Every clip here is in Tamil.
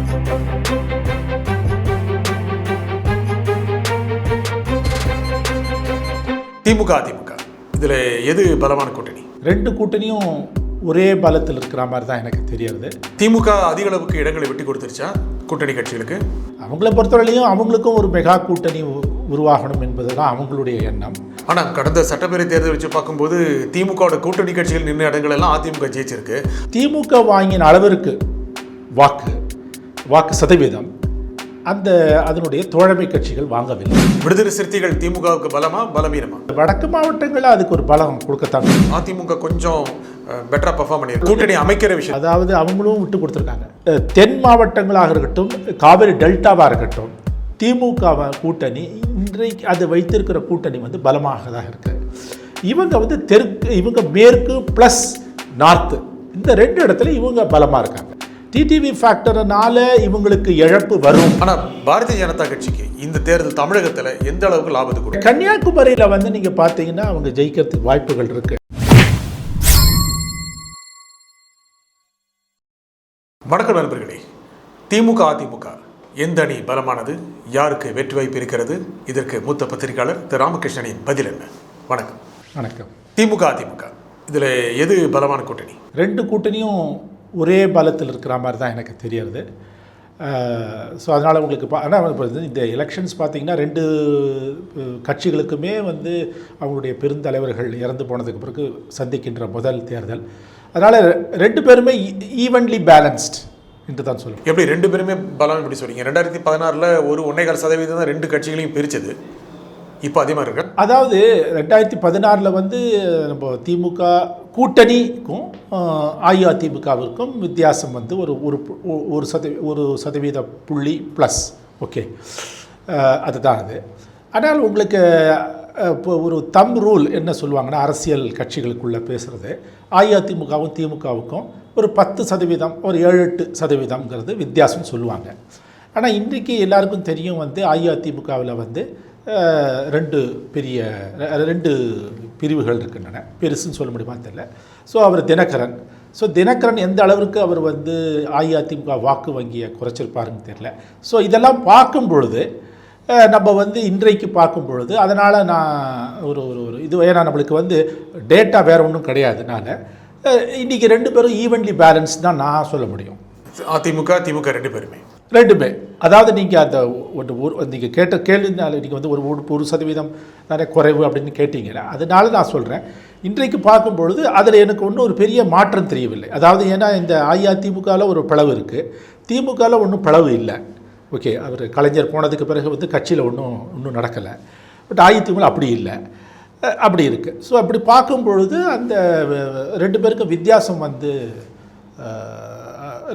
திமுக அதிமுக இதில் எது பலமான கூட்டணி? ரெண்டு கூட்டணியும் ஒரே பலத்தில் இருக்கிற மாதிரி தான் எனக்கு தெரியறது. திமுக அதிக அளவுக்கு இடங்களை விட்டு கொடுத்துருச்சா கூட்டணி கட்சிகளுக்கு? அவங்கள பொறுத்தவரையிலையும் அவங்களுக்கும் ஒரு மெகா கூட்டணி உருவாகணும் என்பது தான் அவங்களுடைய எண்ணம். ஆனால் கடந்த சட்டப்பேரவை தேர்தல் வச்சு பார்க்கும்போது திமுகவோட கூட்டணி கட்சிகள் நின்ற இடங்கள் எல்லாம் அதிமுக ஜெயிச்சிருக்கு. திமுக வாங்கின அளவிற்கு வாக்கு சதவீதம் அதனுடைய தோழமை கட்சிகள் வாங்கவில்லை. விடுதலை சிறுத்தைகள் திமுகவுக்கு பலமா பலவீனமா? வடக்கு மாவட்டங்களில் அதுக்கு ஒரு பலம் கொடுக்கத்தாங்க. அதிமுக கொஞ்சம் பெட்டரா பெர்ஃபார்ம் பண்ணியிருக்கு கூட்டணி அமைக்கிற விஷயம். அதாவது அவங்களும் விட்டு கொடுத்துருக்காங்க. தென் மாவட்டங்களாக இருக்கட்டும், காவிரி டெல்டாவாக இருக்கட்டும், திமுக கூட்டணி இன்றைக்கு அது வைத்திருக்கிற கூட்டணி பலமாக தான் இருக்கு. இவங்க இவங்க மேற்கு ப்ளஸ் நார்த்து, இந்த ரெண்டு இடத்துல இவங்க பலமாக இருக்காங்க. டிடிவி ஃபேக்டர்னால இவங்களுக்கு இழப்பு வரும். ஆனால் பாரதிய ஜனதா கட்சிக்கு இந்த தேர்தல் தமிழகத்தில் எந்த அளவுக்கு லாபத்தை கொடுக்கும்? கன்னியாகுமரியில் நீங்கள் பார்த்தீங்கன்னா அவங்க ஜெயிக்கிறதுக்கு வாய்ப்புகள் இருக்கு. வணக்கம் நண்பர்களே. திமுக அதிமுக எந்த அணி பலமானது? யாருக்கு வெற்றி வாய்ப்பு இருக்கிறது? இதற்கு மூத்த பத்திரிகையாளர் திரு ராமகிருஷ்ணனின் பதில் என்ன? வணக்கம். வணக்கம். திமுக அதிமுக இதில் எது பலமான கூட்டணி? ரெண்டு கூட்டணியும் ஒரே பலத்தில் இருக்கிற மாதிரி தான் எனக்கு தெரியறது. ஸோ அதனால் உங்களுக்கு ஆனால் இந்த எலெக்ஷன்ஸ் பார்த்திங்கன்னா ரெண்டு கட்சிகளுக்குமே அவங்களுடைய பெருந்தலைவர்கள் இறந்து போனதுக்கு பிறகு சந்திக்கின்ற முதல் தேர்தல். அதனால் ரெண்டு பேருமே ஈவன்லி பேலன்ஸ்ட் என்று தான் சொல்லுவோம். எப்படி ரெண்டு பேருமே பலம் எப்படி சொல்றீங்க? 2016 ஒரு 1.25% தான் ரெண்டு கட்சிகளையும் பிரித்தது. இப்போ அதிகமாக இருக்கு. அதாவது 2016 நம்ம திமுக கூட்டணிக்கும் அஇஅதிமுகவிற்கும் வித்தியாசம் ஒரு சதவீத புள்ளி ப்ளஸ். ஓகே, அதுதான் அது. ஆனால் உங்களுக்கு இப்போ ஒரு ரூல் என்ன சொல்லுவாங்கன்னா, அரசியல் கட்சிகளுக்குள்ளே பேசுகிறது, அஇஅதிமுகவும் திமுகவுக்கும் ஒரு 10%, ஒரு 7-8% வித்தியாசம் சொல்லுவாங்க. ஆனால் இன்றைக்கி எல்லாருக்கும் தெரியும் அஇஅதிமுகவில் ரெண்டு பிரிவுகள் இருக்கின்றன. பெருசுன்னு சொல்ல முடியுமா தெரியல. ஸோ அவர் தினகரன் எந்த அளவிற்கு அவர் அஇஅதிமுக வாக்கு வங்கியை குறைச்சிருப்பாருன்னு தெரியல. ஸோ இதெல்லாம் பார்க்கும் பொழுது நம்ம இன்றைக்கு பார்க்கும் பொழுது, அதனால் நான் ஒரு இது ஏன்னா நம்மளுக்கு டேட்டா வேறு ஒன்றும் கிடையாதுனால இன்றைக்கி ரெண்டு பேரும் ஈவன்லி பேலன்ஸ் தான் நான் சொல்ல முடியும். அதிமுக திமுக ரெண்டுமே. அதாவது நீங்கள் அந்த நீங்கள் கேட்ட கேள்வினால நீங்கள் ஒரு சதவீதம் தானே குறைவு அப்படின்னு கேட்டீங்கன்னா, அதனால நான் சொல்கிறேன். இன்றைக்கு பார்க்கும் பொழுது அதில் எனக்கு ஒன்றும் ஒரு பெரிய மாற்றம் தெரியவில்லை. அதாவது ஏன்னா இந்த அஇஅதிமுகவில் ஒரு பிளவு இருக்குது, திமுகவில் ஒன்றும் பிளவு இல்லை. ஓகே, அவர் கலைஞர் போனதுக்கு பிறகு கட்சியில் ஒன்றும் நடக்கலை. பட் அஇஅதிமுக அப்படி இல்லை, அப்படி இருக்குது. ஸோ அப்படி பார்க்கும் பொழுது அந்த ரெண்டு பேருக்கும் வித்தியாசம்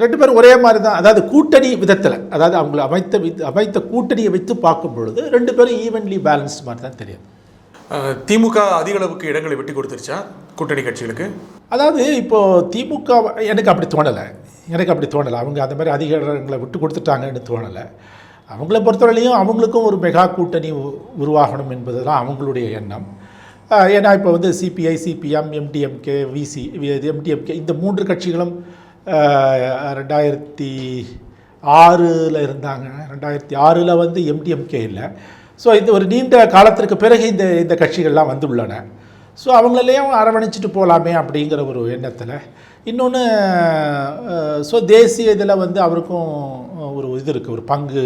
ரெண்டு பேரும் ஒரே மாதிரி தான். அதாவது கூட்டணி விதத்தில், அதாவது அவங்களை அமைத்த கூட்டணியை வைத்து பார்க்கும் பொழுது ரெண்டு பேரும் ஈவன்லி பேலன்ஸ்ட் மாதிரி தான் தெரியும். திமுக அதிக அளவுக்கு இடங்களை விட்டு கொடுத்துருச்சா கூட்டணி கட்சிகளுக்கு? அதாவது இப்போது திமுக எனக்கு அப்படி தோணலை. அவங்க அந்த மாதிரி அதிக இடங்களை விட்டு கொடுத்துட்டாங்கன்னு தோணலை. அவங்கள பொறுத்தவரையிலையும் அவங்களுக்கும் ஒரு மெகா கூட்டணி உருவாகணும் என்பது தான் அவங்களுடைய எண்ணம். ஏன்னா இப்போ சிபிஐ, சிபிஎம், எம்டிஎம்கே, எம்டிஎம்கே இந்த மூன்று கட்சிகளும் 2006 இருந்தாங்க. 2006 எம்டிஎம்கே இல்லை. ஸோ இது ஒரு நீண்ட காலத்திற்கு பிறகு இந்த கட்சிகள்லாம் உள்ளன. ஸோ அவங்களெல்லாம் அரவணைச்சிட்டு போகலாமே அப்படிங்கிற ஒரு எண்ணத்தில். இன்னொன்று, ஸோ தேசிய இதில் அவருக்கும் ஒரு இது இருக்குது, ஒரு பங்கு,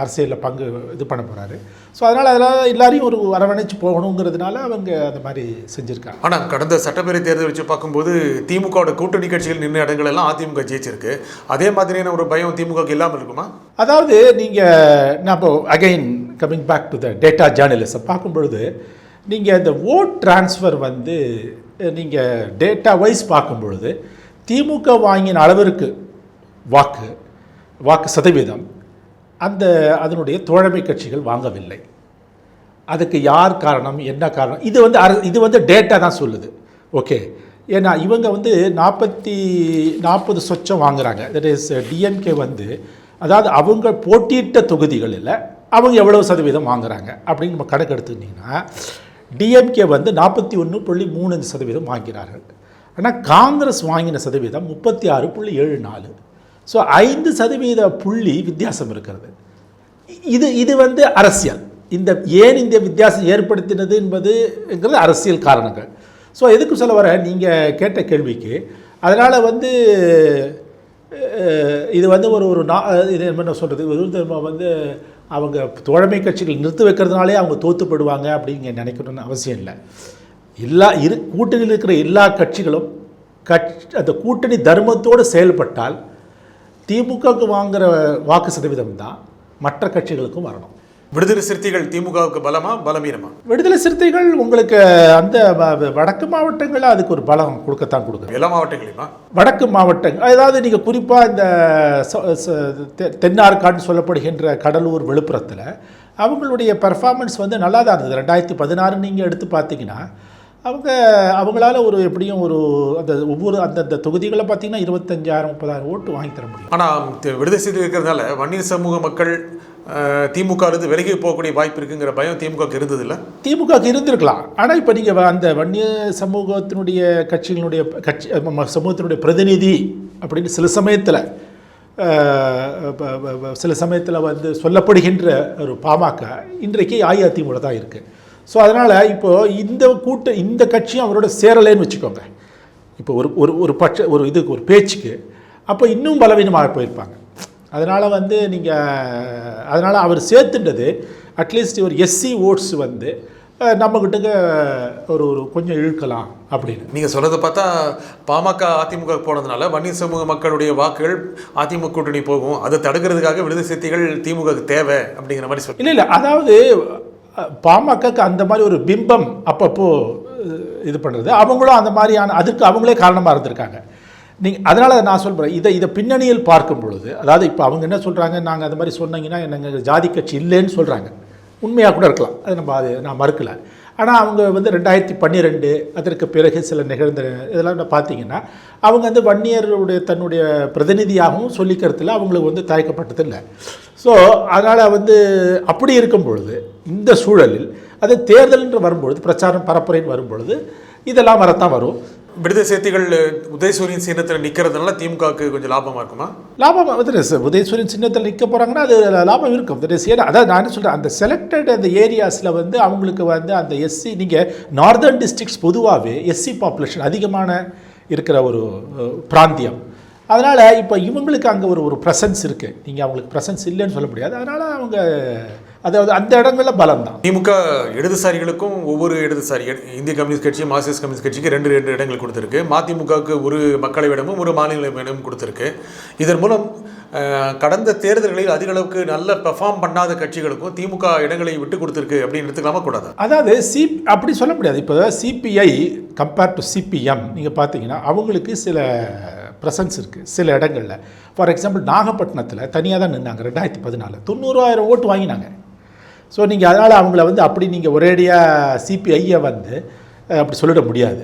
அரசியலில் பங்கு இது பண்ண போகிறாரு. ஸோ அதனால் எல்லாரையும் ஒரு அரவணைச்சு போகணுங்கிறதுனால அவங்க அந்த மாதிரி செஞ்சுருக்காங்க. ஆனால் கடந்த சட்டப்பேரவை தேர்தல் வச்சு பார்க்கும்போது திமுகவோட கூட்டணி கட்சிகள் நின்ற இடங்கள் எல்லாம் அதிமுக ஜெயிச்சிருக்கு. அதே மாதிரியான ஒரு பயம் திமுகவுக்கு இல்லாமல் இருக்குமா? அதாவது நான் இப்போ again coming back to the data journalism பார்க்கும் பொழுது, நீங்கள் இந்த ஓட் ட்ரான்ஸ்ஃபர் நீங்கள் டேட்டா வைஸ் பார்க்கும் பொழுது திமுக வாங்கின அளவிற்கு வாக்கு சதவீதம் அதனுடைய தோழமை கட்சிகள் வாங்கவில்லை. அதுக்கு யார் காரணம், என்ன காரணம்? இது டேட்டா தான் சொல்லுது. ஓகே, ஏன்னா இவங்க 40 சொச்சம் வாங்குறாங்க. தட் இஸ் டிஎம்கே அதாவது அவங்க போட்டியிட்ட தொகுதிகளில் அவங்க எவ்வளவு சதவீதம் வாங்குறாங்க அப்படின்னு நம்ம கணக்கு எடுத்துக்கிட்டிங்கன்னா, டிஎம்கே 41.35% வாங்கிறார்கள். ஆனால் காங்கிரஸ் வாங்கின சதவீதம் 36.74. ஸோ 5% புள்ளி வித்தியாசம் இருக்கிறது. இது வந்து அரசியல். ஏன் இந்த வித்தியாசம் ஏற்படுத்தினது என்பதுங்கிறது அரசியல் காரணங்கள். ஸோ எதுக்கு சொல்ல வர, நீங்கள் கேட்ட கேள்விக்கு அதனால் வந்து இது வந்து இது என்ன சொல்கிறது, வந்து அவங்க தோழமை கட்சிகள் நிறுத்தி வைக்கிறதுனாலே அவங்க தோற்றுப்படுவாங்க அப்படின்னு நினைக்கணும்னு அவசியம் இல்லை. கூட்டணியில் இருக்கிற எல்லா கட்சிகளும் அந்த கூட்டணி தர்மத்தோடு செயல்பட்டால் திமுகவுக்கு வாங்குகிற வாக்கு சதவீதம் தான் மற்ற கட்சிகளுக்கும் வரணும். விடுதலை சிறுத்தைகள் திமுகவுக்கு பலமா பலவீனமா? விடுதலை சிறுத்தைகள் உங்களுக்கு அந்த வடக்கு மாவட்டங்களில் அதுக்கு ஒரு பலம் கொடுக்கும். எல்லா மாவட்டங்களையுமா? வடக்கு மாவட்டங்கள், அதாவது நீங்கள் குறிப்பாக இந்த தென்னார்காடுன்னு சொல்லப்படுகின்ற கடலூர், விழுப்புரத்தில் அவங்களுடைய பெர்ஃபார்மன்ஸ் வந்து நல்லா தான் இருந்தது. 2016 நீங்கள் எடுத்து பார்த்தீங்கன்னா அவங்களால எப்படியும் அந்த தொகுதிகளை பார்த்தீங்கன்னா 25,000-30,000 ஓட்டு வாங்கி தர முடியும். ஆனால் விடுதலை சிறுத்தை இருக்கிறதுனால வன்னியர் சமூக மக்கள் திமுக இருந்து விலகி போகக்கூடிய வாய்ப்பு இருக்குங்கிற பயம் திமுக இருந்ததில்லை? திமுக இருந்திருக்கலாம். ஆனால் இப்போ நீங்கள் அந்த வன்னிய சமூகத்தினுடைய சமூகத்தினுடைய பிரதிநிதி அப்படின்னு சில சமயத்தில் வந்து சொல்லப்படுகின்ற ஒரு பாமக இன்றைக்கு அஇஅதிமுக தான் இருக்குது. ஸோ அதனால் இப்போது இந்த கட்சியும் அவரோட சேரலைன்னு வச்சுக்கோங்க. இப்போ ஒரு பேச்சுக்கு அப்போ இன்னும் பலவீனமாக போயிருப்பாங்க. அதனால் வந்து அதனால் அவர் சேர்த்துட்டது அட்லீஸ்ட் ஒரு எஸ்சி ஓட்ஸ் வந்து நம்மக்கிட்ட ஒரு கொஞ்சம் இழுக்கலாம் அப்படின்னு. நீங்கள் சொல்கிறத பார்த்தா பாமக அதிமுக போனதுனால வன்னியர் சமூக மக்களுடைய வாக்குகள் அதிமுக கூட்டணி போகும், அதை தடுக்கிறதுக்காக விடுதலை சிறுத்தைகள் திமுகவுக்கு தேவை அப்படிங்கிற மாதிரி சொல்லி இல்லை. அதாவது பாமகக்கு அந்த மாதிரி ஒரு பிம்பம் அப்பப்போ இது பண்ணுறது, அவங்களும் அந்த மாதிரியான அதுக்கு அவங்களே காரணமாக இருந்திருக்காங்க. அதனால் நான் சொல்கிறேன், இதை பின்னணியில் பார்க்கும் பொழுது, அதாவது இப்போ அவங்க என்ன சொல்கிறாங்க, நாங்கள் அது மாதிரி சொன்னீங்கன்னா எங்கள் ஜாதி கட்சி இல்லைன்னு சொல்கிறாங்க. உண்மையாக கூட இருக்கலாம், அது நான் மறுக்கலை. ஆனால் அவங்க வந்து 2012 அதற்கு பிறகு சில நிகழ்ந்த இதெல்லாம் பார்த்தீங்கன்னா அவங்க வந்து வன்னியருடைய தன்னுடைய பிரதிநிதியாகவும் சொல்லிக்கிறதுல அவங்களுக்கு வந்து தயக்கப்பட்டதில்லை. ஸோ அதனால் வந்து அப்படி இருக்கும் பொழுது இந்த சூழலில் அது தேர்தல் என்று வரும்பொழுது, பிரச்சாரம் பரப்புரைன்னு வரும்பொழுது இதெல்லாம் வரத்தான் வரும். விடுதலை சிறுத்தைகள் உதயசூரியன் சின்னத்தில் நிற்கிறதுனால திமுகவுக்கு கொஞ்சம் லாபமாக இருக்குமா? லாபம் உதயசூரியன் சின்னத்தில் நிற்க போகிறாங்கன்னா அது லாபம் இருக்கும். அதாவது நான் என்ன சொல்கிறேன், அந்த செலக்டட் அந்த ஏரியாஸில் வந்து அவங்களுக்கு வந்து அந்த எஸ்சி, நீங்கள் நார்தர்ன் டிஸ்ட்ரிக்ட்ஸ் பொதுவாகவே எஸ்சி பாப்புலேஷன் அதிகமான இருக்கிற ஒரு பிராந்தியம். அதனால் இப்போ இவங்களுக்கு அங்கே ஒரு ப்ரெசன்ஸ் இருக்குது. நீங்கள் அவங்களுக்கு ப்ரெசன்ஸ் இல்லைன்னு சொல்ல முடியாது. அதனால் அவங்க அதாவது அந்த இடங்களில் பலம் தான். திமுக இடதுசாரிகளுக்கும் ஒவ்வொரு இடதுசாரி, இந்திய கம்யூனிஸ்ட் கட்சி, மார்க்சிஸ்ட் கம்யூனிஸ்ட் கட்சிக்கு 2 இடங்கள் கொடுத்துருக்கு. மதிமுகவுக்கு ஒரு மக்களவையிடமும் ஒரு மாநிலவையிடமும் கொடுத்துருக்கு. இதன் மூலம் கடந்த தேர்தல்களில் அதிக அளவுக்கு நல்ல பெர்ஃபார்ம் பண்ணாத கட்சிகளுக்கும் திமுக இடங்களை விட்டு கொடுத்துருக்கு அப்படின்னு எடுத்துக்கலாமா கூடாது? அதாவது அப்படி சொல்ல முடியாது. இப்போ சிபிஐ கம்பேர் டு சிபிஎம் நீங்கள் பார்த்தீங்கன்னா அவங்களுக்கு சில ப்ரெசன்ஸ் இருக்குது சில இடங்களில். ஃபார் எக்ஸாம்பிள் நாகப்பட்டினத்தில் தனியாக தான் நின்னாங்க 2014 90,000 ஓட்டு வாங்கினாங்க. ஸோ நீங்கள் அதனால் அவங்கள வந்து அப்படி நீங்கள் ஒரேடியாக சிபிஐயை வந்து அப்படி சொல்லிட முடியாது.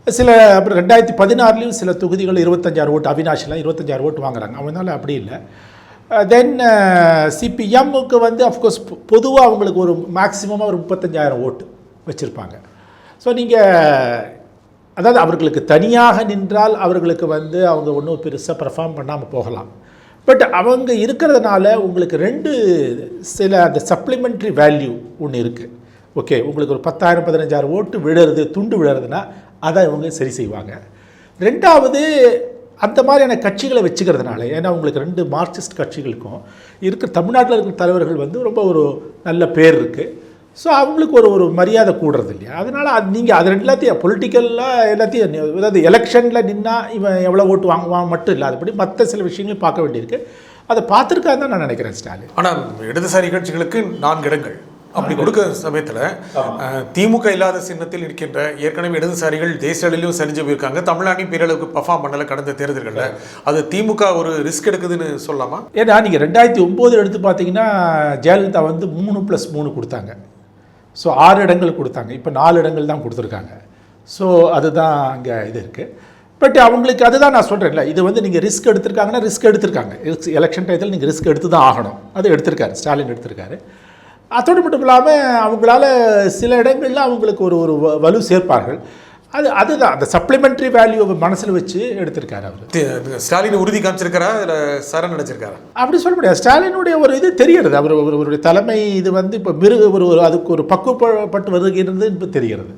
சில அப்புறம் 2016 சில தொகுதிகள் 25,000 ஓட்டு, அவினாஷிலாம் 25,000 ஓட்டு வாங்குறாங்க. அவனால அப்படி இல்லை. தென் சிபிஎம்முக்கு வந்து அஃப்கோர்ஸ் பொதுவாக அவங்களுக்கு ஒரு மேக்ஸிமமாக ஒரு 35,000 ஓட்டு வச்சுருப்பாங்க. ஸோ நீங்கள் அதாவது அவர்களுக்கு தனியாக நின்றால் அவர்களுக்கு வந்து அவங்க ஒன்றும் பெருசாக பெர்ஃபார்ம் பண்ணாமல் போகலாம். பட் அவங்க இருக்கிறதுனால உங்களுக்கு சில அந்த சப்ளிமெண்ட்ரி வேல்யூ ஒன்று இருக்குது. ஓகே, உங்களுக்கு ஒரு 10,000-15,000 ஓட்டு துண்டு விழுறதுன்னா அதை அவங்க சரி செய்வாங்க. ரெண்டாவது அந்த மாதிரியான கட்சிகளை வச்சுக்கிறதுனால, ஏன்னா உங்களுக்கு 2 மார்க்சிஸ்ட் கட்சிகளுக்கும் தமிழ்நாட்டில் இருக்கிற தலைவர்கள் வந்து ரொம்ப ஒரு நல்ல பேர் இருக்குது. ஸோ அவங்களுக்கு ஒரு மரியாதை கூடுறது இல்லையா? அதனால் நீங்கள் அது எல்லாத்தையும் பொலிட்டிக்கலாக எல்லாத்தையும், அதாவது எலெக்ஷனில் நின்னால் இவன் எவ்வளோ ஓட்டு வாங்குவான் மட்டும் இல்லை, அதுபடி மற்ற சில விஷயங்களையும் பார்க்க வேண்டியிருக்கு. அதை பார்த்துருக்காது தான் நான் நினைக்கிறேன் ஸ்டாலின். ஆனால் இடதுசாரி கட்சிகளுக்கு 4 இடங்கள் அப்படி கொடுக்க சமயத்தில் திமுக இல்லாத சின்னத்தில் இருக்கின்ற ஏற்கனவே இடதுசாரிகள் தேசிய அளவிலும் சரிஞ்சு போயிருக்காங்க. தமிழ்நாட்டையும் பேரளவுக்கு பர்ஃபார்ம் பண்ணலை கடந்த தேர்தல்களில். அது திமுக ஒரு ரிஸ்க் எடுக்குதுன்னு சொல்லலாமா? ஏன்னா நீங்கள் 2009 எடுத்து பார்த்தீங்கன்னா ஜெயலலிதா வந்து 3+3 கொடுத்தாங்க. ஸோ 6 இடங்கள் கொடுத்தாங்க. இப்போ 4 இடங்கள் தான் கொடுத்துருக்காங்க. ஸோ அதுதான் அங்கே இது இருக்குது. பட் அவங்களுக்கு அதுதான் நான் சொல்கிறேன்ல, இது வந்து நீங்கள் ரிஸ்க் எடுத்திருக்காங்கன்னா ரிஸ்க் எடுத்திருக்காங்க. எலெக்ஷன் டயத்தில் நீங்கள் ரிஸ்க் எடுத்து தான் ஆகணும். அது எடுத்திருக்காரு, ஸ்டாலின் எடுத்திருக்காரு. அதோடு மட்டும் இல்லாமல் அவங்களால சில இடங்களில் அவங்களுக்கு ஒரு வலு சேர்ப்பார்கள். அதுதான் அந்த சப்ளிமெண்ட்ரி வேல்யூவை மனசில் வச்சு எடுத்திருக்காரு அவர். ஸ்டாலின் உறுதி காமிச்சிருக்காரா இல்லை சரண் நினைச்சிருக்காரா அப்படி சொல்ல முடியாது. ஸ்டாலினுடைய ஒரு இது தெரிகிறது, அவருடைய தலைமை இது வந்து இப்போ அதுக்கு ஒரு பக்குவப்பட்டு வருகிறது இப்போ தெரிகிறது.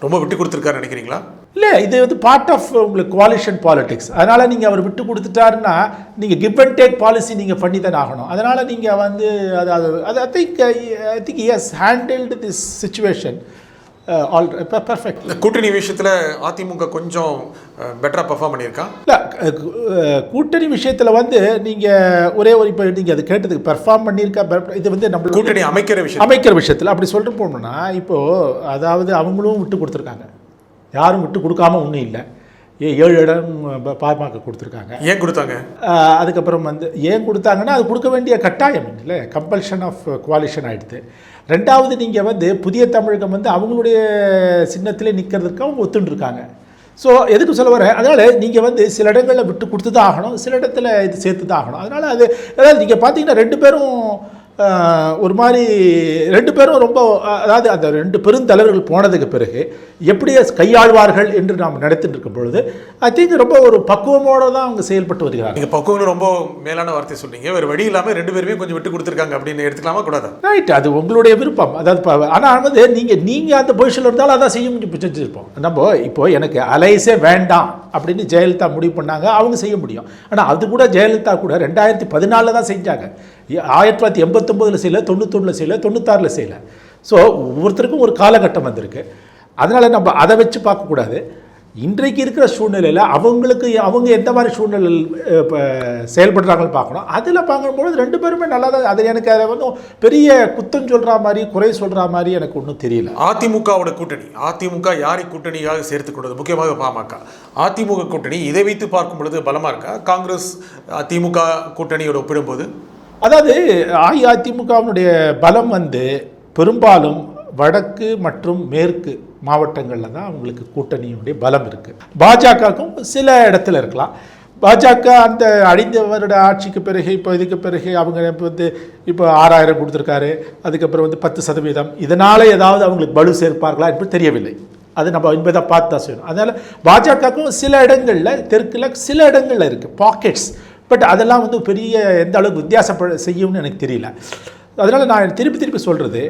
ரொம்ப விட்டு கொடுத்துருக்காரு நினைக்கிறீங்களா? இல்லை, இது வந்து பார்ட் ஆஃப் உங்களுக்கு கோலிஷன் பாலிடிக்ஸ். அதனால் நீங்கள் அவர் விட்டு கொடுத்துட்டாருன்னா நீங்கள் கிவ் அண்ட் டேக் பாலிசி நீங்கள் பண்ணி தான் ஆகணும். அதனால் நீங்கள் வந்து அது I think he has handled this situation all perfect. இந்த கூட்டணி விஷயத்தில் அதிமுக கொஞ்சம் பெட்டராக பெர்ஃபார்ம் பண்ணியிருக்கா? இல்லை, கூட்டணி விஷயத்தில் வந்து நீங்கள் ஒரே ஒரு இப்போ நீங்கள் அது கேட்டதுக்கு பெர்ஃபார்ம் பண்ணியிருக்கா. இது வந்து நம்ம கூட்டணி அமைக்கிற விஷயத்தில் அப்படி சொல்லிட்டு போனோம்னா இப்போது அதாவது அவங்களும் விட்டு கொடுத்துருக்காங்க, யாரும் விட்டு கொடுக்காம ஒன்றும் இல்லை. 7 இடம் பாமக கொடுத்துருக்காங்க. ஏன் கொடுத்தாங்க? அதுக்கப்புறம் வந்து ஏன் கொடுத்தாங்கன்னா அது கொடுக்க வேண்டிய கட்டாயம் இல்லை, கம்பல்ஷன் ஆஃப் கோலிஷன் ஆகிடுது. ரெண்டாவது நீங்கள் வந்து புதிய தமிழகம் வந்து அவங்களுடைய சின்னத்திலே நிற்கிறதுக்கு அவங்க ஒத்துண்டிருக்காங்க. ஸோ எதுக்கு சொல்ல வரேன், அதனால் நீங்கள் வந்து சில இடங்களில் விட்டு கொடுத்து தான் ஆகணும், சில இடத்துல இது சேர்த்து தான் ஆகணும். அதனால் அதாவது நீங்கள் பார்த்தீங்கன்னா 2 பேரும் ஒரு மாதிரி 2 பேரும் ரொம்ப அதாவது அந்த 2 பெருந்தலைவர்கள் போனதுக்கு பிறகு எப்படி கையாள்வார்கள் என்று நாம் நடத்திட்டு இருக்கும் பொழுது ஐ திங்க் ரொம்ப ஒரு பக்குவமோடு தான் அவங்க செயல்பட்டு வருகிறாங்க. நீங்கள் பக்குவம் ரொம்ப மேலான வார்த்தை சொல்றீங்க. வேறு வழி இல்லாமல் 2 பேருமே கொஞ்சம் விட்டு கொடுத்துருக்காங்க அப்படின்னு எடுத்துக்கலாமா கூடாது? ரைட், அது உங்களுடைய விருப்பம். அதாவது ஆனால் வந்து நீங்கள் அந்த பொசிஷனில் இருந்தாலும் அதான் செய்ய முடியும். செஞ்சுருப்போம் நம்ம இப்போ எனக்கு அலைஸே வேண்டாம் அப்படின்னு ஜெயலலிதா முடிவு பண்ணாங்க, அவங்க செய்ய முடியும். ஆனால் அது கூட ஜெயலலிதா கூட 2014 தான் செஞ்சாங்க. 1989 செய்யல, 91 செய்யல, 96 செய்யல. ஸோ ஒவ்வொருத்தருக்கும் ஒரு காலகட்டம் வந்திருக்கு. அதனால் நம்ம அதை வச்சு பார்க்கக்கூடாது. இன்றைக்கு இருக்கிற சூழ்நிலையில் அவங்க எந்த மாதிரி சூழ்நிலை இப்போ செயல்படுறாங்கன்னு பார்க்கணும். அதில் பார்க்கும்பொழுது 2 பேருமே நல்லா தான். அது எனக்கு அதை வந்து பெரிய குத்தம் சொல்கிற மாதிரி குறை சொல்கிற மாதிரி எனக்கு ஒன்றும் தெரியல. அதிமுகவோட கூட்டணி, அதிமுக யாரை கூட்டணியாக சேர்த்துக்கொண்டது, முக்கியமாக பாமக. அதிமுக கூட்டணி இதை வைத்து பார்க்கும் பொழுது பலமாக இருக்கா காங்கிரஸ் திமுக கூட்டணியோட ஒப்பிடும்போது? அதாவது அஇஅதிமுகவினுடைய பலம் வந்து பெரும்பாலும் வடக்கு மற்றும் மேற்கு மாவட்டங்களில் தான் அவங்களுக்கு கூட்டணியினுடைய பலம் இருக்குது. பாஜகவுக்கும் சில இடத்துல இருக்கலாம். பாஜக அந்த அழிந்த வருட ஆட்சிக்கு பிறகு இப்போ இதுக்கு பிறகு அவங்க வந்து இப்போ 6000 கொடுத்துருக்காரு, அதுக்கப்புறம் வந்து 10%. இதனால் ஏதாவது அவங்களுக்கு பலு சேர்ப்பார்களா என்று தெரியவில்லை. அது நம்ம என்பதை பார்த்து தான் செய்யணும். அதனால் பாஜகவுக்கும் சில இடங்களில் தெற்கில் சில இடங்களில் இருக்குது பாக்கெட்ஸ். பட் அதெல்லாம் வந்து பெரிய எந்த அளவுக்கு வித்தியாசப்பட செய்யும்னு எனக்கு தெரியல. அதனால் நான் திருப்பி சொல்கிறது,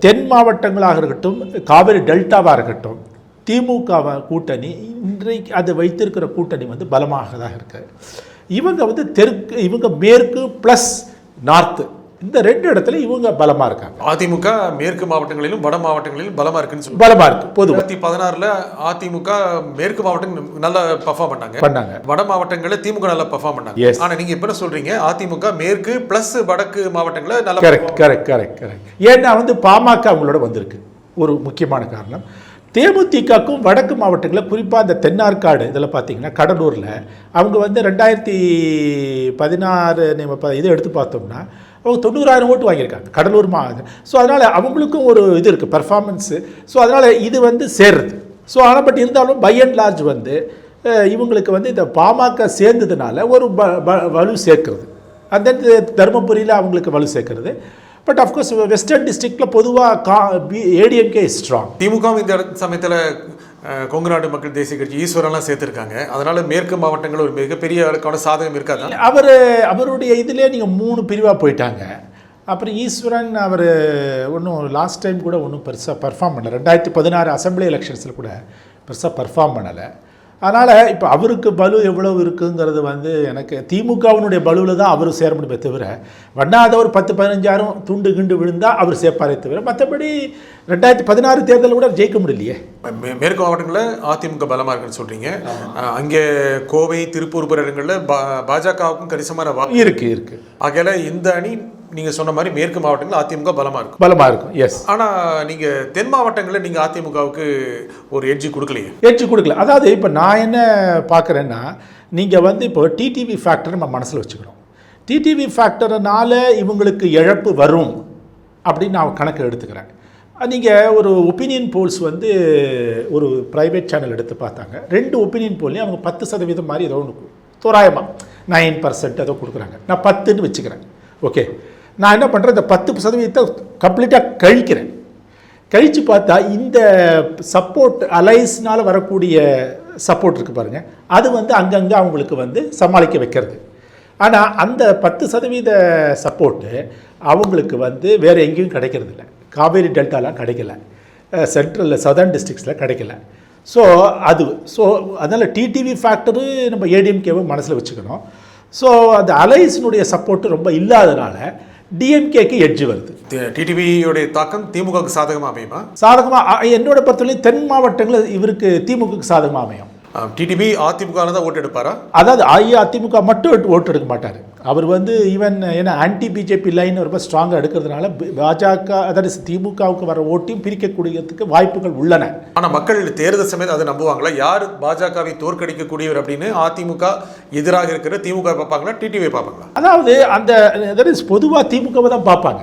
தென் மாவட்டங்களாக இருக்கட்டும், காவிரி டெல்டாவாக இருக்கட்டும், திமுக கூட்டணி இன்றைக்கு அது வைத்திருக்கிற கூட்டணி வந்து பலமாக தான் இருக்குது. இவங்க வந்து இவங்க மேற்கு ப்ளஸ் நார்த்து, இந்த 2 இடத்துல இவங்க பலமாக இருக்காங்க. அதிமுக மேற்கு மாவட்டங்களிலும் வட மாவட்டங்களிலும் பலமாக இருக்குன்னு சொல்லி பலமாக இருக்குது. பொதுவாக 2016 அதிமுக மேற்கு மாவட்டம் நல்லா பர்ஃபார்ம் பண்ணாங்க, வட மாவட்டங்களில் திமுக நல்லா பர்ஃபார்ம் பண்ணாங்க. ஆனால் நீங்கள் இப்போ சொல்கிறீங்க அதிமுக மேற்கு ப்ளஸ் வடக்கு மாவட்டங்களில் நல்லா. கரெக்ட். ஏன்னா வந்து பாமக அவங்களோட வந்திருக்கு. ஒரு முக்கியமான காரணம் தேமுதிகக்கும் வடக்கு மாவட்டங்களில் குறிப்பாக இந்த தென்னார்காடு இதில் பார்த்தீங்கன்னா கடலூரில் அவங்க வந்து 2016 இது எடுத்து பார்த்தோம்னா அவங்க 90,000 ஓட்டு வாங்கியிருக்காங்க கடலூர் மாவட்டம். ஸோ அதனால் அவங்களுக்கும் ஒரு இது இருக்குது பர்ஃபார்மன்ஸு. ஸோ அதனால் இது வந்து சேர்றது. ஸோ ஆனால் பட் இருந்தாலும் பை அண்ட் லார்ஜ் வந்து இவங்களுக்கு வந்து இந்த பாமக சேர்ந்ததுனால ஒரு வலு சேர்க்கிறது. அந்த தருமபுரியில் அவங்களுக்கு வலு சேர்க்கிறது. பட் அஃப்கோர்ஸ் வெஸ்டர்ன் டிஸ்ட்ரிக்டில் பொதுவாக ஏடிஎம்கே இஸ் ஸ்ட்ராங். திமுக இந்த சமயத்தில் கொங்கு நாடு மக்கள் தேசிய கட்சி ஈஸ்வரெல்லாம் சேர்த்துருக்காங்க. அதனால் மேற்கு மாவட்டங்கள் ஒரு மிகப்பெரிய அளவுக்கான சாதகம் இருக்காது. அவருடைய இதிலே நீங்கள் 3 பிரிவாக போயிட்டாங்க. அப்புறம் ஈஸ்வரன் அவர் ஒன்றும் லாஸ்ட் டைம் கூட ஒன்றும் பெருசாக பர்ஃபார்ம் பண்ணலை. 2016 அசம்பிளி எலெக்ஷன்ஸில் கூட பெருசாக பர்ஃபார்ம் பண்ணலை. அதனால் இப்போ அவருக்கு பலு எவ்வளவு இருக்குங்கிறது வந்து எனக்கு திமுகவினுடைய பலுவில் தான் அவர் சேர முடியுமே தவிர வண்ணாத ஒரு 10-15 துண்டு கிண்டு விழுந்தால் அவர் சேர்ப்பாரே தவிர மற்றபடி 2016 தேர்தலில் கூட ஜெயிக்க முடியலையே. மேற்கு மாவட்டங்களில் அதிமுக பலமாக இருக்குன்னு சொல்கிறீங்க. அங்கே கோவை திருப்பூர் இடங்களில் பாஜகவுக்கும் கணிசமான இருக்கு. ஆகையால இந்த அணி நீங்கள் சொன்ன மாதிரி மேற்கு மாவட்டங்களில் அதிமுக பலமாக இருக்கும். எஸ். ஆனால் நீங்கள் தென் மாவட்டங்களில் நீங்கள் அதிமுகவுக்கு ஒரு எட்ஜி கொடுக்கல. அதாவது இப்போ நான் என்ன பார்க்குறேன்னா நீங்கள் வந்து இப்போ டிடிவி ஃபேக்டர் நம்ம மனசில் வச்சுக்கணும். டிடிவி ஃபேக்டர்னால இவங்களுக்கு இழப்பு வரும் அப்படின்னு நான் கணக்கு எடுத்துக்கிறேன். நீங்கள் ஒரு ஒப்பீனியன் போல்ஸ் வந்து ஒரு ப்ரைவேட் சேனல் எடுத்து பார்த்தாங்க. 2 ஒப்பீனியன் போல்லையும் அவங்க 10% மாதிரி ஏதோ ஒன்று தோராயமாக 9% ஏதோ கொடுக்குறாங்க. நான் 10ன்னு வச்சுக்கிறேன். ஓகே, நான் என்ன பண்ணுறேன், இந்த 10% கம்ப்ளீட்டாக கழிக்கிறேன். கழித்து பார்த்தா இந்த சப்போர்ட் அலைஸ்னால் வரக்கூடிய சப்போர்ட் இருக்குது பாருங்கள், அது வந்து அங்கங்கே அவங்களுக்கு வந்து சமாளிக்க வைக்கிறது. ஆனால் அந்த 10% சப்போர்ட்டு அவங்களுக்கு வந்து வேறு எங்கேயும் கிடைக்கிறது இல்லை. காவேரி டெல்டாலாம் கிடைக்கல, சென்ட்ரலில் சதர்ன் டிஸ்ட்ரிக்ஸில் கிடைக்கல. ஸோ அதனால் டிடிவி ஃபேக்டரு நம்ம ஏடிஎம்கேவும் மனசில் வச்சுக்கணும். ஸோ அந்த அலைஸினுடைய சப்போர்ட்டு ரொம்ப இல்லாதனால டிஎம்கேக்கு எட்ஜ் வருது. டிடிவியோடைய தாக்கம் திமுகவுக்கு சாதகமாக அமையுமா? சாதகமாக என்னோட பொறுத்தவரையும் தென் மாவட்டங்களில் இவருக்கு திமுகவுக்கு சாதகமாக அமையும். டிடிவி அதிமுக தான் ஓட்டு எடுப்பாரா? அதாவது அதிமுக மட்டும் ஓட்டு எடுக்க மாட்டார் அவர். வந்து ஈவன் ஏன்னா ஆன்டி பிஜேபி லைன் ரொம்ப ஸ்ட்ராங்காக எடுக்கிறதுனால பாஜக அதாவது திமுகவுக்கு வர ஓட்டையும் பிரிக்கக்கூடியதுக்கு வாய்ப்புகள் உள்ளன. ஆனால் மக்கள் தேர்தல் சமயத்தில் அதை நம்புவாங்களா? யார் பாஜகவை தோற்கடிக்கக்கூடியவர் அப்படின்னு அதிமுக எதிராக இருக்கிற திமுக பார்ப்பாங்களா, டிடிவி பார்ப்பாங்களா? அதாவது அந்த பொதுவாக திமுகவை தான் பார்ப்பாங்க.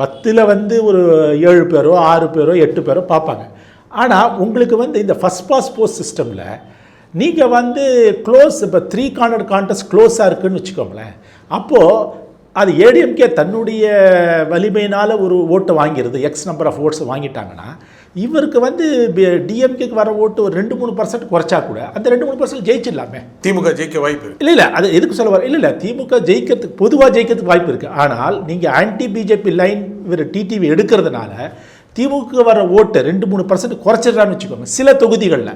10ல் வந்து ஒரு 7 பேரோ 6 பேரோ 8 பேரோ பார்ப்பாங்க. ஆனால் உங்களுக்கு வந்து இந்த ஃபஸ்ட் பாஸ் போஸ்ட் சிஸ்டமில் நீங்கள் வந்து க்ளோஸ் இப்போ 3 கார்னர் கான்டெஸ்ட் க்ளோஸாக இருக்குதுன்னு வச்சுக்கோங்களேன். அப்போது அது ஏடிஎம்கே தன்னுடைய வலிமையினால் ஒரு ஓட்டை வாங்கிறது, எக்ஸ் நம்பர் ஆஃப் ஓட்ஸ் வாங்கிட்டாங்கன்னா இவருக்கு வந்து டிஎம்கேக்கு வர ஓட்டு ஒரு 2-3% குறைச்சா கூட அந்த 2-3% ஜெயிச்சிடலாமே. திமுக ஜெயிக்க வாய்ப்பு இல்லை அது எதுக்கு சொல்ல வர இல்லை திமுக ஜெயிக்கிறதுக்கு பொதுவாக ஜெயிக்கிறதுக்கு வாய்ப்பு இருக்குது. ஆனால் நீங்கள் ஆன்டி பிஜேபி லைன் இவர் டிடிவி எடுக்கிறதுனால திமுக வர ஓட்டை 2-3% குறைச்சிடலான்னு வச்சுக்கோங்க சில தொகுதிகளில்.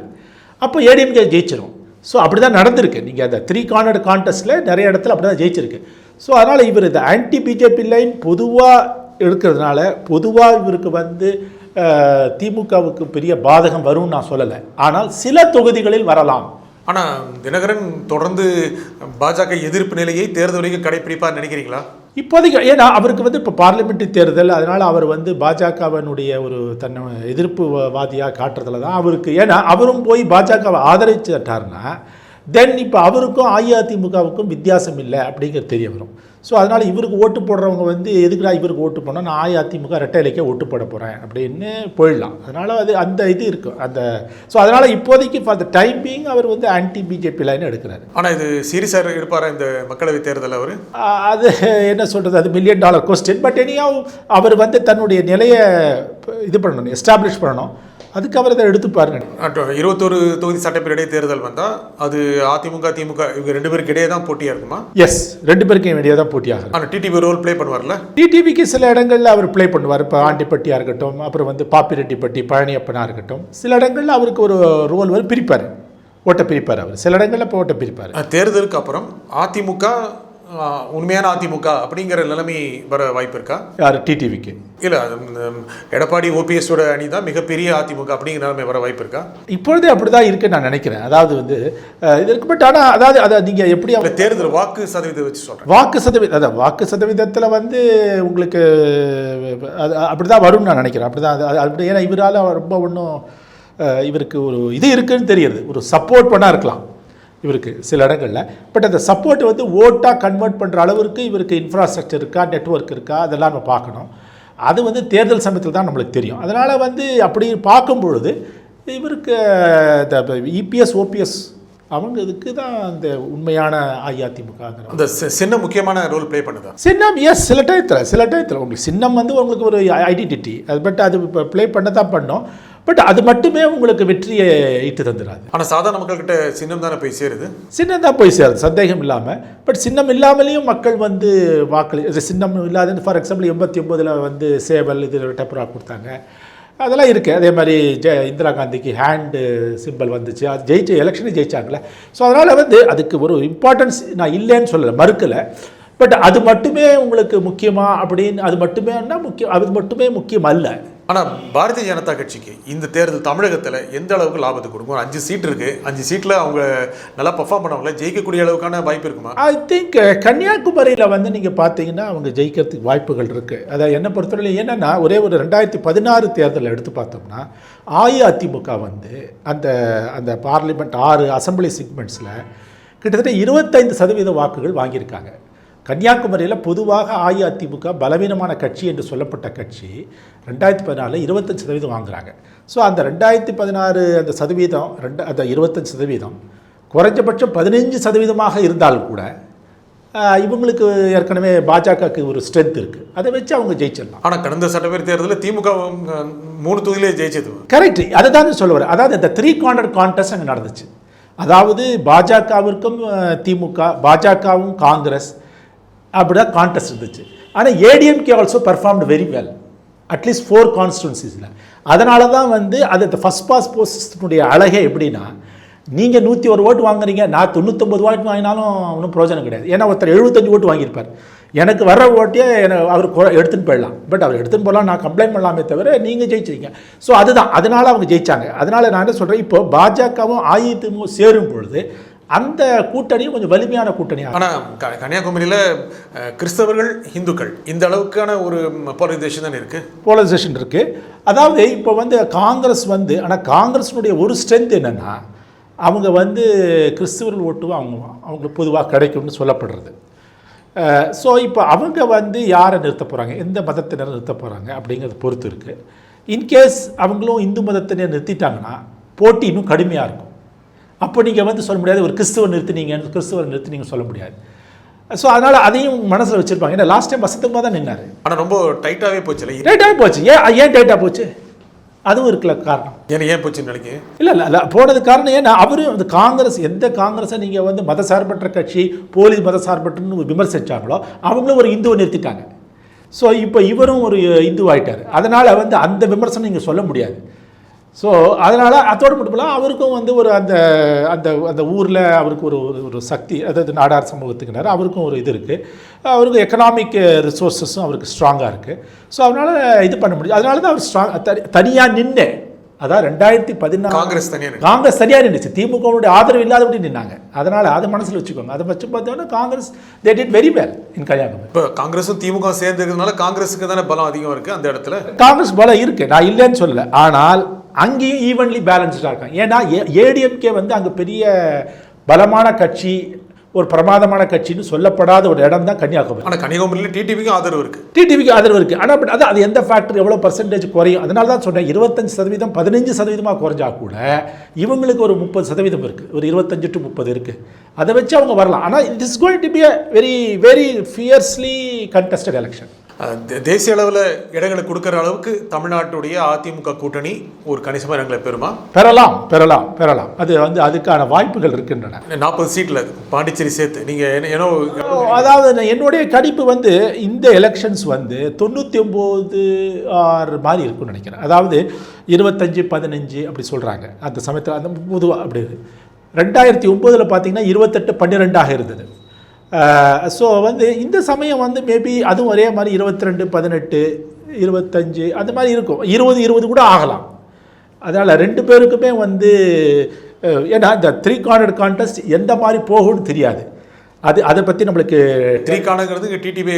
அப்போ ஏடிஎம்கே ஜெயிச்சிடும். ஸோ அப்படி தான் நடந்திருக்கு. நீங்கள் அந்த 3 கார்னர் கான்டெஸ்ட்டில் நிறைய இடத்துல அப்படி தான் ஜெயிச்சிருக்கு. ஸோ அதனால் இவர் இந்த ஆன்டி பிஜேபி லைன் பொதுவாக எடுக்கிறதுனால பொதுவாக இவருக்கு வந்து திமுகவுக்கு பெரிய பாதகம் வரும்னு நான் சொல்லலை. ஆனால் சில தொகுதிகளில் வரலாம். ஆனால் தினகரன் தொடர்ந்து பாஜக எதிர்ப்பு நிலையை தேர்தல் வரைக்கும் கடைப்பிடிப்பார் நினைக்கிறீங்களா? இப்போதைக்கு ஏன்னா அவருக்கு வந்து இப்போ பார்லிமெண்ட்ரி தேர்தல், அதனால் அவர் வந்து பாஜகவினுடைய ஒரு தன்னை எதிர்ப்பு வாதியாக காட்டுறதுல தான் அவருக்கு. ஏன்னா அவரும் போய் பாஜகவை ஆதரிச்சிட்டாருன்னா தென் இப்போ அவருக்கும் அஇஅதிமுகவுக்கும் வித்தியாசம் இல்லை அப்படிங்கிறது தெரிய வரும். ஸோ அதனால் இவருக்கு ஓட்டு போடுறவங்க வந்து எதுக்குடா இவருக்கு ஓட்டு போனால் நான் அஇஅதிமுக ரெட்டை இலைக்கே ஓட்டு போட போகிறேன் அப்படின்னு போயிடலாம். அதனால் அது அந்த இது இருக்கும் அந்த. ஸோ அதனால் இப்போதைக்கு ஃபார் த டைம் பீயிங் அவர் வந்து ஆன்டி பிஜேபி லைன் எடுக்கிறாரு. ஆனால் இது சீரியஸாக எடுப்பாரா இந்த மக்களவைத் தேர்தல்? அவர் அது என்ன சொல்கிறது, அது $1 மில்லியன் கொஸ்டின். பட் எனியாவும் அவர் வந்து தன்னுடைய நிலையை இது பண்ணணும், எஸ்டாப்ளிஷ் பண்ணணும். அதுக்கு அவர் அதை எடுத்துப்பாருங்க. 21 தொகுதி சட்டப்பேரவை இடைத்தேர்தல் வந்தால் அது அதிமுக திமுக இவங்க 2 பேருக்கு இடையே தான் போட்டியாக இருக்குமா? எஸ், 2 பேருக்கும் இடையே தான் போட்டியாக. ஆனால் டிடிவி ரோல் ப்ளே பண்ணுவார்ல? டிடிவிக்கு சில இடங்களில் அவர் ப்ளே பண்ணுவார். இப்போ ஆண்டிப்பட்டியாக இருக்கட்டும், அப்புறம் வந்து பாப்பிரெட்டிப்பட்டி பழனியப்பனாக இருக்கட்டும், சில இடங்களில் அவருக்கு ஒரு ரோல் வரும், பிரிப்பார், ஓட்டை பிரிப்பார். அவர் சில இடங்களில் இப்போ ஓட்டை பிரிப்பார். தேர்தலுக்கு அப்புறம் அதிமுக உண்மையான அதிமுக அப்படிங்கிற நிலைமை வர வாய்ப்பு இருக்கா? யார்? டிடிவிக்கு இல்லை, எடப்பாடி ஓபிஎஸோட அணி தான் மிகப்பெரிய அதிமுக அப்படிங்கிற நிலைமை வர வாய்ப்பு இருக்கா? இப்பொழுதே அப்படி தான் இருக்குன்னு நான் நினைக்கிறேன். அதாவது வந்து இது இருக்கு. பட் ஆனால் அதாவது அதை நீங்கள் எப்படி தேர்தல் வாக்கு சதவீதத்தை வச்சு சொல்கிறேன். வாக்கு சதவீதத்தில் வந்து உங்களுக்கு அது அப்படி தான் வரும்னு நான் நினைக்கிறேன். அப்படி தான் அது அப்படி. ஏன்னா இவரால் ரொம்ப ஒன்றும் இவருக்கு ஒரு இது இருக்குதுன்னு தெரியுது, ஒரு சப்போர்ட் பண்ணால் இருக்கலாம் இவருக்கு சில இடங்களில். பட் அந்த சப்போர்ட் வந்து ஓட்டாக கன்வெர்ட் பண்ணுற அளவுக்கு இவருக்கு இன்ஃப்ராஸ்ட்ரக்சர் இருக்கா, நெட்வொர்க் இருக்கா, அதெல்லாம் நம்ம பார்க்கணும். அது வந்து தேர்தல் சமயத்தில் தான் நம்மளுக்கு தெரியும். அதனால் வந்து அப்படி பார்க்கும் பொழுது இவருக்கு இந்த இபிஎஸ் ஓபிஎஸ் அவங்க இதுக்கு தான் அந்த உண்மையான அஇஅதிமுக. அந்த சின்னம் முக்கியமான ரோல் ப்ளே பண்ணுதா? சின்னம் எஸ், சில டயத்தில் உங்களுக்கு சின்னம் வந்து உங்களுக்கு ஒரு ஐடென்டிட்டி அது. பட் அது இப்போ ப்ளே பண்ண தான் பண்ணோம். பட் அது மட்டுமே உங்களுக்கு வெற்றியை ஈட்டு தந்துடாது. ஆனால் சாதாரண மக்கள்கிட்ட சின்னம் தானே போய் சேருது. சின்னம் தான் போய் சேருது, சந்தேகம் இல்லாமல். பட் சின்னம் இல்லாமலேயும் மக்கள் வந்து வாக்களி சின்னம் இல்லாத ஃபார் எக்ஸாம்பிள் 89 வந்து சேவல் இது டெப்பரா கொடுத்தாங்க, அதெல்லாம் இருக்குது. அதே மாதிரி இந்திரா காந்திக்கு ஹேண்டு சிம்பிள் வந்துச்சு, அது ஜெயிச்ச எலெக்ஷனே ஜெயிச்சாங்களே. ஸோ அதனால் வந்து அதுக்கு ஒரு இம்பார்ட்டன்ஸ் நான் இல்லைன்னு சொல்லலை, மறுக்கலை. பட் அது மட்டுமே உங்களுக்கு முக்கியமா அப்படின்னு அது மட்டுமே முக்கியம் அல்ல. ஆனால் பாரதிய ஜனதா கட்சிக்கு இந்த தேர்தல் தமிழகத்தில் எந்த அளவுக்கு லாபத்தை கொடுக்கும்? 5 சீட் இருக்குது, 5 சீட்டில் அவங்க நல்லா பர்ஃபார்ம் பண்ணவங்கள ஜெயிக்கக்கூடிய அளவுக்கான வாய்ப்பு இருக்குமா? ஐ திங்க் கன்னியாகுமரியில் வந்து நீங்கள் பார்த்தீங்கன்னா அவங்க ஜெயிக்கிறதுக்கு வாய்ப்புகள் இருக்குது. அதை என்னை பொறுத்தவரை என்னென்னா ஒரே ஒரு 2016 தேர்தலில் எடுத்து பார்த்தோம்னா அஇஅதிமுக வந்து அந்த பார்லிமெண்ட் 6 அசம்பிளி செக்மெண்ட்ஸில் கிட்டத்தட்ட 25% வாக்குகள் வாங்கியிருக்காங்க. கன்னியாகுமரியில் பொதுவாக அஇஅதிமுக பலவீனமான கட்சி என்று சொல்லப்பட்ட கட்சி 2014 25% வாங்குகிறாங்க. ஸோ அந்த 2016 அந்த சதவீதம் அந்த 25% குறைஞ்சபட்சம் 15% இருந்தாலும் கூட இவங்களுக்கு ஏற்கனவே பாஜகவுக்கு ஒரு ஸ்ட்ரென்த் இருக்குது, அதை வச்சு அவங்க ஜெயிச்சிடலாம். ஆனால் கடந்த சட்டப்பேரவை தேர்தலில் திமுக 3 தொகுதியிலே ஜெயிச்சது. கரெக்ட், அதை தான் சொல்ல வரேன். அதாவது இந்த 3 கார்னர் கான்டெஸ்ட் அங்கே நடந்துச்சு. அதாவது பாஜகவிற்கும் திமுக, பாஜகவும் காங்கிரஸ் அப்படிதான் கான்டெஸ்ட் இருந்துச்சு. ஆனால் ADMK also performed very well, at least 4 கான்ஸ்டிடுவன்சிஸில். அதனால தான் வந்து அது ஃபஸ்ட் பாஸ் போஸ்டினுடைய அழகே எப்படின்னா, நீங்கள் 101 ஓட்டு வாங்குறீங்க, நான் 99 ஓட்டு வாங்கினாலும் ஒன்றும் பிரயோஜனம் கிடையாது. ஏன்னா ஒருத்தர் 75 ஓட்டு வாங்கியிருப்பார், எனக்கு வர ஓட்டையே அவர் எடுத்துன்னு போயிடலாம். பட் அவர் எடுத்துன்னு போகலாம், நான் கம்ப்ளைண்ட் பண்ணலாமே தவிர நீங்கள் ஜெயிச்சிருக்கீங்க. ஸோ அதுதான், அதனால் அவங்க ஜெயித்தாங்க. அதனால் நான் என்ன சொல்கிறேன், இப்போ பாஜகவும் அதிமுக சேரும் பொழுது அந்த கூட்டணியும் கொஞ்சம் வலிமையான கூட்டணியாக. ஆனால் கன்னியாகுமரியில் கிறிஸ்தவர்கள் இந்துக்கள் இந்த அளவுக்கான ஒரு போலரைசேஷன் தான் இருக்குது. போலரைசேஷன் இருக்குது. அதாவது இப்போ வந்து காங்கிரஸ் வந்து, ஆனால் காங்கிரஸினுடைய ஒரு ஸ்ட்ரென்த் என்னென்னா, அவங்க வந்து கிறிஸ்தவர்கள் ஓட்டுவும் அவங்களுக்கு பொதுவாக கிடைக்கும்னு சொல்லப்படுறது. ஸோ இப்போ அவங்க வந்து யாரை நிறுத்த போகிறாங்க, எந்த மதத்தினர் நிறுத்த போகிறாங்க அப்படிங்கிறத பொறுத்து இருக்குது. இன்கேஸ் அவங்களும் இந்து மதத்தினர் நிறுத்திட்டாங்கன்னா போட்டி இன்னும் கடுமையாக இருக்கும். அப்போ நீங்கள் வந்து சொல்ல முடியாது ஒரு கிறிஸ்துவர் நிறுத்தினீங்கன்னு சொல்ல முடியாது. ஸோ அதனால் அதையும் மனசில் வச்சுருப்பாங்க. ஏன்னா லாஸ்ட் டைம் வசந்தமாக தான் நின்னார். ஆனால் ரொம்ப டைட்டாகவே போச்சு. டைட்டாகவே போச்சு. ஏன் டைட்டாக போச்சு? அதுவும் இருக்குல்ல காரணம். ஏன் போச்சுன்னு நினைக்கிறேன். இல்லை போனது காரணம் ஏன்னா அவரும் அந்த காங்கிரஸ், எந்த காங்கிரஸை நீங்கள் வந்து மதசார்பற்ற கட்சி, போலீஸ் மதசார்பற்றுன்னு விமர்சித்தாங்களோ அவங்களும் ஒரு இந்துவை நிறுத்திட்டாங்க. ஸோ இப்போ இவரும் ஒரு இந்துவாயிட்டார். அதனால் வந்து அந்த விமர்சனம் நீங்கள் சொல்ல முடியாது. ஸோ அதனால் அதோடு மட்டும் இல்லாமல் அவருக்கும் வந்து ஒரு அந்த அந்த அந்த ஊரில் அவருக்கு ஒரு சக்தி, அதாவது நாடார் சமூகத்துக்குனார், அவருக்கும் ஒரு இது இருக்குது. அவருக்கு எக்கனாமிக் ரிசோர்ஸஸும் அவருக்கு ஸ்ட்ராங்காக இருக்குது. ஸோ அதனால் இது பண்ண முடியும். அதனால தான் அவர் தனியாக நின்று, அதான் 2014 காங்கிரஸ் தனியாக நின்றுச்சு, திமுகவுடைய ஆதரவு இல்லாதபடி நின்னாங்க. அதனால் அதை மனசில் வச்சுக்கோங்க. அதை வச்சு பார்த்தோன்னா Congress they did very well in Kanniyakumari. இப்போ காங்கிரஸும் திமுக சேர்ந்துருக்கிறதுனால காங்கிரஸுக்கு தானே பலம் அதிகம் இருக்குது. அந்த இடத்துல காங்கிரஸ் பலம் இருக்குது, நான் இல்லைன்னு சொல்லலை. ஆனால் அங்கேயும் ஈவன்லி பேலன்ஸ்டாக இருக்காங்க. ஏன்னா ஏடிஎம்கே வந்து அங்கே பெரிய பலமான கட்சி, ஒரு பிரமாதமான கட்சின்னு சொல்லப்படாத ஒரு இடம் தான் கன்னியாகுமரி. ஆனால் கன்னியாகுமரியில் டிடிவிக்கு ஆதரவு இருக்குது. டிடிவிக்கு ஆதரவு இருக்குது. ஆனால் பட் அது எந்த ஃபேக்டர், எவ்வளோ பர்சன்டேஜ் குறையும். அதனால தான் சொன்னேன் 25% 15% குறைஞ்சா கூட இவங்களுக்கு ஒரு 30% இருக்குது, ஒரு 25 to 30 இருக்குது. அதை வச்சு அவங்க வரலாம். ஆனால் it is going to be a very very fiercely contested election. தேசிய அளவில் இடங்களை கொடுக்குற அளவுக்கு தமிழ்நாட்டுடைய அதிமுக கூட்டணி ஒரு கணிசமாக இடங்களை பெறலாம். அது வந்து அதுக்கான வாய்ப்புகள் இருக்கின்றன. 40 சீட்டில் பாண்டிச்சேரி சேர்த்து நீங்கள் ஏன்னோ, அதாவது என்னுடைய கணிப்பு வந்து இந்த எலெக்ஷன்ஸ் வந்து 99 மாதிரி இருக்குன்னு நினைக்கிறேன். அதாவது 25-15 அப்படி சொல்கிறாங்க அந்த சமயத்தில். அந்த பொதுவாக அப்படி 2009 பார்த்தீங்கன்னா 28-12 இருந்தது. ஸோ வந்து இந்த சமயம் வந்து மேபி அதுவும் ஒரே மாதிரி 22-18 25 அந்த மாதிரி இருக்கும். 20 கூட ஆகலாம். அதனால் 2 பேருக்குமே வந்து ஏன்னா இந்த 3 கார்னர் கான்டெஸ்ட் எந்த மாதிரி போகும்னு தெரியாது. அதை பற்றி நம்மளுக்கு 3 கார்னர்ங்கிறது டிடிவி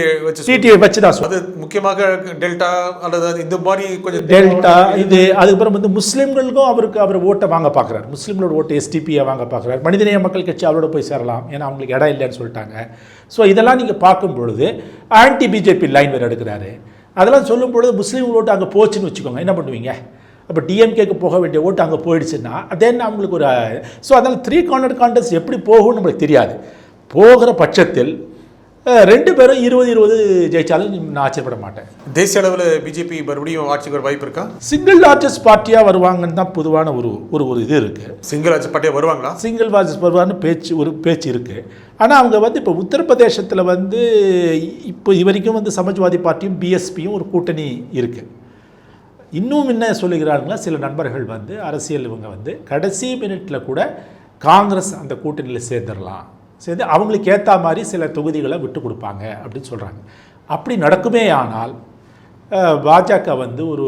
வச்சு தான் அது முக்கியமாக டெல்டா அல்லது இந்த மாதிரி கொஞ்சம் டெல்டா இது. அதுக்கப்புறம் வந்து முஸ்லீம்களுக்கும் அவர் ஓட்டை வாங்க பார்க்குறாரு. முஸ்லீம்களோட ஓட்டு எஸ்டிபியை வாங்க பார்க்குறாரு. மனிதநேய மக்கள் கட்சி அவரோட போய் சேரலாம், ஏன்னா அவங்களுக்கு இடம் இல்லைன்னு சொல்லிட்டாங்க. ஸோ இதெல்லாம் நீங்கள் பார்க்கும் பொழுது ஆன்டி பிஜேபி லைன் வேறு எடுக்கிறாரு. அதெல்லாம் சொல்லும் பொழுது முஸ்லீம் ஓட்டு அங்கே போச்சுன்னு வச்சுக்கோங்க, என்ன பண்ணுவீங்க? அப்போ டிஎம்கேக்கு போக வேண்டிய ஓட்டு அங்கே போயிடுச்சுன்னா தென் அவங்களுக்கு ஒரு ஸோ அதனால் 3 கார்னர் கான்டெஸ்ட் எப்படி போகும்னு நம்மளுக்கு தெரியாது. போகிற பட்சத்தில் 2 பேரும் 20-20 ஜெயிச்சாலும் நான் ஆச்சரியப்பட மாட்டேன். தேசிய அளவில் பிஜேபி மறுபடியும் ஆட்சிக்கு ஒரு வாய்ப்பு இருக்கா? சிங்கிள் லார்ஜஸ்ட் பார்ட்டியாக வருவாங்கன்னு தான் பொதுவான ஒரு இது இருக்குது. சிங்கிள் லார்ஜஸ்ட் பார்ட்டியாக வருவாங்களா? சிங்கிள் லார்ஜஸ்ட் வருவான்னு பேச்சு இருக்குது. ஆனால் அவங்க வந்து இப்போ உத்தரப்பிரதேசத்தில் வந்து இப்போ வரைக்கும் வந்து சமாஜ்வாதி பார்ட்டியும் பிஎஸ்பியும் ஒரு கூட்டணி இருக்குது. இன்னும் என்ன சொல்லுகிறாங்களா சில நண்பர்கள் வந்து அரசியல் இவங்க வந்து கடைசி மினிட்டில் கூட காங்கிரஸ் அந்த கூட்டணியில் சேர்ந்துடலாம், சேர்ந்து அவங்களுக்கு ஏற்ற மாதிரி சில தொகுதிகளை விட்டு கொடுப்பாங்க அப்படின்னு சொல்கிறாங்க. அப்படி நடக்குமே ஆனால் பாஜக வந்து ஒரு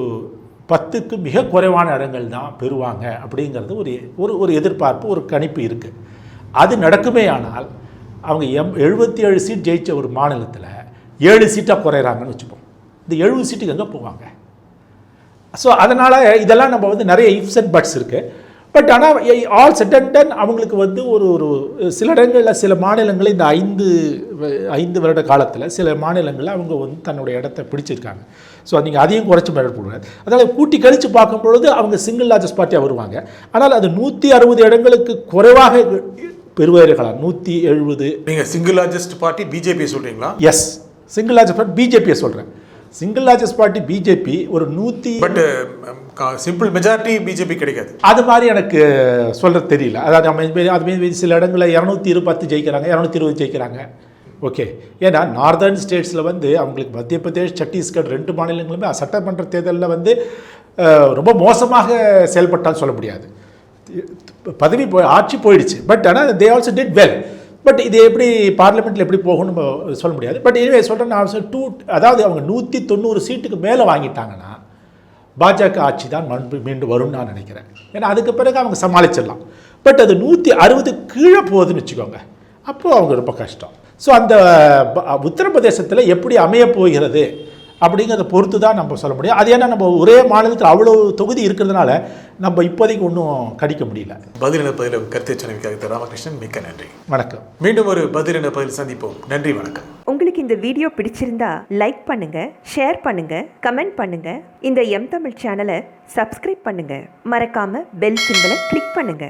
10க்கு மிக குறைவான இடங்கள் தான் பெறுவாங்க அப்படிங்கிறது ஒரு எதிர்பார்ப்பு, ஒரு கணிப்பு இருக்குது. அது நடக்குமே ஆனால் அவங்க 77 சீட் ஜெயித்த ஒரு மாநிலத்தில் 7 சீட்டாக குறையிறாங்கன்னு வச்சுப்போம். இந்த 70 சீட்டுக்கு எங்கே போவாங்க? ஸோ அதனால் இதெல்லாம் நம்ம வந்து நிறைய இஃப்ஸ் அண்ட் பட்ஸ் இருக்குது. பட் ஆனால் ஆல் செட் அண்ட் டன் அவங்களுக்கு வந்து ஒரு சில இடங்களில் சில மாநிலங்களில் இந்த 5 வருட காலத்தில் சில மாநிலங்களில் அவங்க வந்து தன்னுடைய இடத்த பிடிச்சிருக்காங்க. ஸோ நீங்கள் அதையும் குறைச்சி மேற்கொள்ளுங்க. அதனால் கூட்டி கழித்து பார்க்கும் பொழுது அவங்க சிங்கிள் லார்ஜஸ்ட் பார்ட்டியாக வருவாங்க. ஆனால் அது 160 இடங்களுக்கு குறைவாக பெருவேறுகளாக 170. நீங்கள் சிங்கிள் லார்ஜஸ்ட் பார்ட்டி பிஜேபி சொல்கிறீங்களா? எஸ், சிங்கிள் லார்ஜஸ்ட் பார்ட்டி பிஜேபியை சொல்கிறேன். சிங்கிள் லார்ஜஸ்ட் பார்ட்டி பிஜேபி ஒரு 100. பட் சிம்பிள் மெஜாரிட்டி பிஜேபி கிடைக்காது. அது மாதிரி எனக்கு சொல்கிறது தெரியல. அதாவது நம்ம அதுமாரி சில இடங்களில் 210 ஜெயிக்கிறாங்க, 220 ஜெயிக்கிறாங்க. ஓகே, ஏன்னா நார்தர்ன் ஸ்டேட்ஸில் வந்து அவங்களுக்கு மத்திய பிரதேஷ், சத்தீஸ்கர் 2 மாநிலங்களுமே சட்டமன்ற தேர்தலில் வந்து ரொம்ப மோசமாக செயல்பட்டான்னு சொல்ல முடியாது. ஆட்சி போயிடுச்சு. பட் ஆனால் they also did well. But இது எப்படி பார்லிமெண்ட்டில் எப்படி போகணும்னு சொல்ல முடியாது. பட் இதுவே சொல்கிறேன் நான் அதாவது அவங்க 190 சீட்டுக்கு மேலே வாங்கிட்டாங்கன்னா பாஜக ஆட்சி தான் மீண்டும் வரும்னு நான் நினைக்கிறேன். ஏன்னா அதுக்கு பிறகு அவங்க சமாளிச்சிடலாம். பட் அது 160 கீழே போகுதுன்னு வச்சுக்கோங்க, அப்போது அவங்க ரொம்ப கஷ்டம். ஸோ அந்த உத்தரப்பிரதேசத்தில் எப்படி அமைய போகிறது அப்படிங்கிறத பொறுத்து தான் நம்ம சொல்ல முடியும். அது ஏன்னா நம்ம ஒரே மாநிலத்தில் அவ்வளோ தொகுதி இருக்கிறதுனால நம்ம இப்போதைக்கு ஒன்றும் கணிக்க முடியல. பதிலின பதில் கருத்தை சொன்னதுக்காக ராமகிருஷ்ணன் மிக்க நன்றி. வணக்கம். மீண்டும் ஒரு பதிலின பதில் சந்திப்போம். நன்றி, வணக்கம். உங்களுக்கு இந்த வீடியோ பிடிச்சிருந்தா லைக் பண்ணுங்க, ஷேர் பண்ணுங்க, கமெண்ட் பண்ணுங்க. இந்த எம் தமிழ் சேனலை சப்ஸ்கிரைப் பண்ணுங்க. மறக்காம பெல் சிம்பலை கிளிக் பண்ணுங்க.